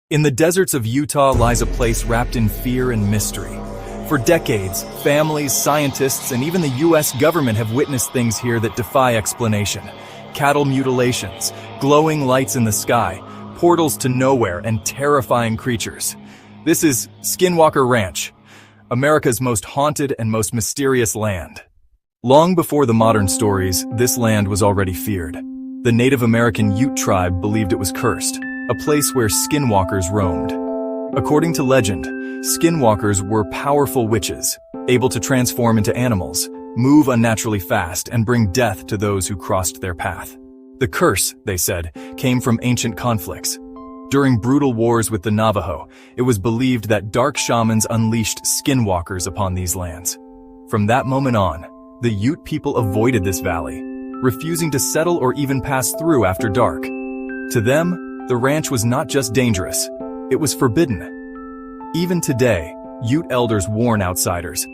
In the deserts of Utah lies a place wrapped in fear and mystery. For decades, families, scientists, and even the US government have witnessed things here that defy explanation. Cattle mutilations, glowing lights in the sky, portals to nowhere, and terrifying creatures. This is Skinwalker Ranch, America's most haunted and most mysterious land. Long before the modern stories, this land was already feared. The Native American Ute tribe believed it was cursed, a place where skinwalkers roamed. According to legend, skinwalkers were powerful witches, able to transform into animals, move unnaturally fast, and bring death to those who crossed their path. The curse, they said, came from ancient conflicts. During brutal wars with the Navajo, it was believed that dark shamans unleashed skinwalkers upon these lands. From that moment on, the Ute people avoided this valley, refusing to settle or even pass through after dark. To them, the ranch was not just dangerous, it was forbidden. Even today, Ute elders warn outsiders,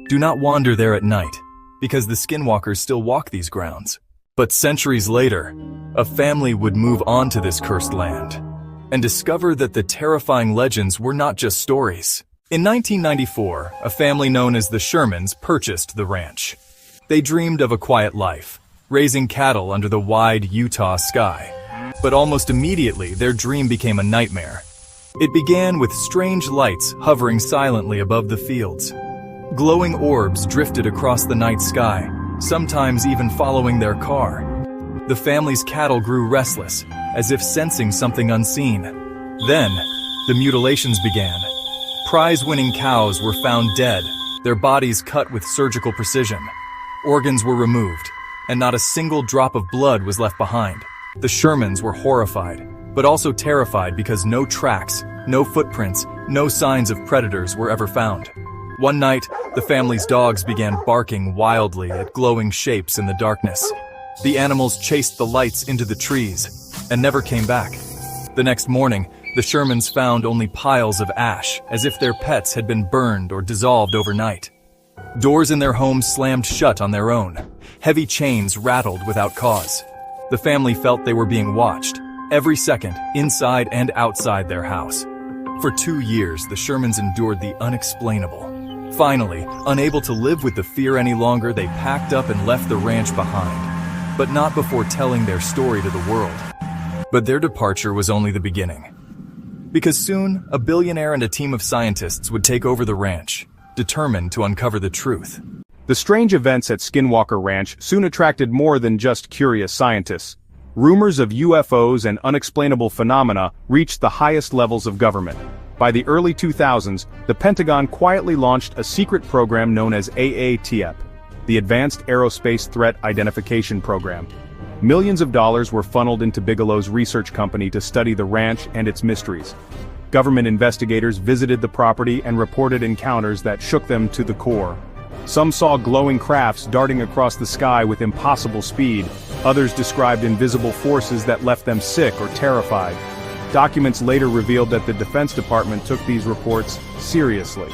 do not wander there at night, because the skinwalkers still walk these grounds. But centuries later, a family would move on to this cursed land and discover that the terrifying legends were not just stories. In 1994, a family known as the Shermans purchased the ranch. They dreamed of a quiet life, raising cattle under the wide Utah sky. But almost immediately, their dream became a nightmare. It began with strange lights hovering silently above the fields. Glowing orbs drifted across the night sky, sometimes even following their car. The family's cattle grew restless, as if sensing something unseen. Then, the mutilations began. Prize-winning cows were found dead, their bodies cut with surgical precision. Organs were removed, and not a single drop of blood was left behind. The Shermans were horrified, but also terrified because no tracks, no footprints, no signs of predators were ever found. One night, the family's dogs began barking wildly at glowing shapes in the darkness. The animals chased the lights into the trees and never came back. The next morning, the Shermans found only piles of ash, as if their pets had been burned or dissolved overnight. Doors in their homes slammed shut on their own. Heavy chains rattled without cause. The family felt they were being watched, every second, inside and outside their house. For 2 years, the Shermans endured the unexplainable. Finally, unable to live with the fear any longer, they packed up and left the ranch behind, but not before telling their story to the world. But their departure was only the beginning. Because soon, a billionaire and a team of scientists would take over the ranch, determined to uncover the truth. The strange events at Skinwalker Ranch soon attracted more than just curious scientists. Rumors of UFOs and unexplainable phenomena reached the highest levels of government. By the early 2000s, the Pentagon quietly launched a secret program known as AATF, the Advanced Aerospace Threat Identification Program. Millions of dollars were funneled into Bigelow's research company to study the ranch and its mysteries. Government investigators visited the property and reported encounters that shook them to the core. Some saw glowing crafts darting across the sky with impossible speed. Others described invisible forces that left them sick or terrified. Documents later revealed that the Defense Department took these reports seriously.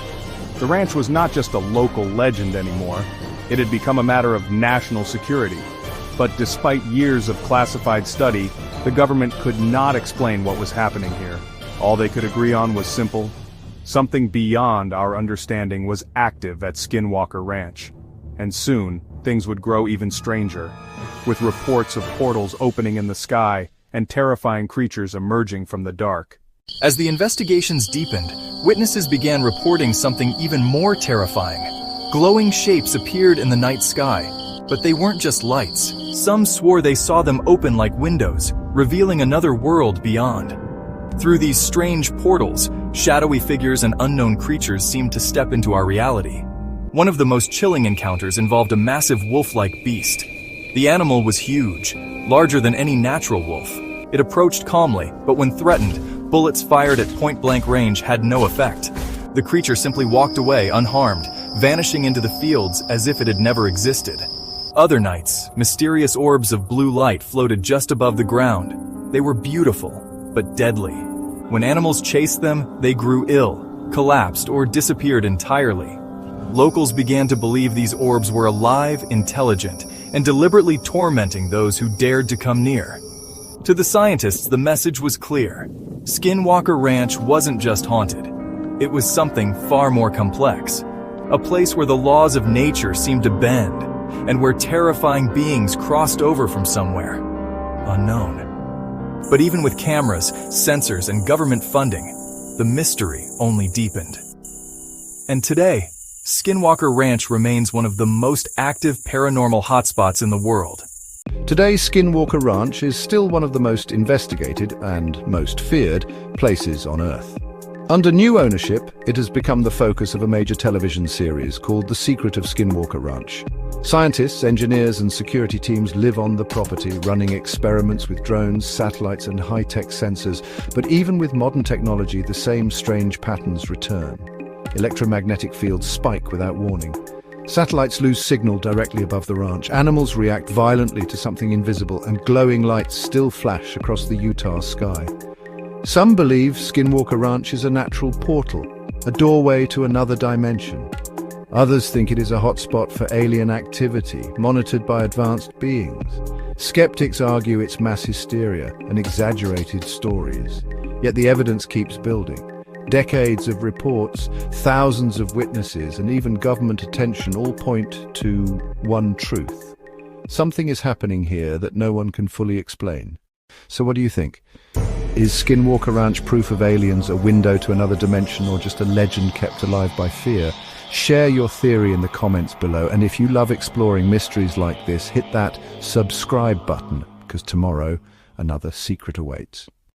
The ranch was not just a local legend anymore. It had become a matter of national security. But despite years of classified study, the government could not explain what was happening here. All they could agree on was simple. Something beyond our understanding was active at Skinwalker Ranch. And soon, things would grow even stranger, with reports of portals opening in the sky and terrifying creatures emerging from the dark. As the investigations deepened, witnesses began reporting something even more terrifying. Glowing shapes appeared in the night sky, but they weren't just lights. Some swore they saw them open like windows, revealing another world beyond. Through these strange portals, shadowy figures and unknown creatures seemed to step into our reality. One of the most chilling encounters involved a massive wolf-like beast. The animal was huge, larger than any natural wolf. It approached calmly, but when threatened, bullets fired at point-blank range had no effect. The creature simply walked away unharmed, vanishing into the fields as if it had never existed. Other nights, mysterious orbs of blue light floated just above the ground. They were beautiful, but deadly. When animals chased them, they grew ill, collapsed, or disappeared entirely. Locals began to believe these orbs were alive, intelligent, and deliberately tormenting those who dared to come near. To the scientists, the message was clear. Skinwalker Ranch wasn't just haunted. It was something far more complex. A place where the laws of nature seemed to bend, and where terrifying beings crossed over from somewhere unknown. But even with cameras, sensors, and government funding, the mystery only deepened. And today, Skinwalker Ranch remains one of the most active paranormal hotspots in the world. Today, Skinwalker Ranch is still one of the most investigated and most feared places on Earth. Under new ownership, it has become the focus of a major television series called The Secret of Skinwalker Ranch. Scientists, engineers, and security teams live on the property, running experiments with drones, satellites, and high-tech sensors. But even with modern technology, the same strange patterns return. Electromagnetic fields spike without warning. Satellites lose signal directly above the ranch. Animals react violently to something invisible, and glowing lights still flash across the Utah sky. Some believe Skinwalker Ranch is a natural portal, a doorway to another dimension. Others think it is a hotspot for alien activity, monitored by advanced beings. Skeptics argue it's mass hysteria and exaggerated stories. Yet the evidence keeps building. Decades of reports, thousands of witnesses, and even government attention all point to one truth. Something is happening here that no one can fully explain. So what do you think? Is Skinwalker Ranch proof of aliens a window to another dimension, or just a legend kept alive by fear? Share your theory in the comments below, and if you love exploring mysteries like this, hit that subscribe button, because tomorrow another secret awaits.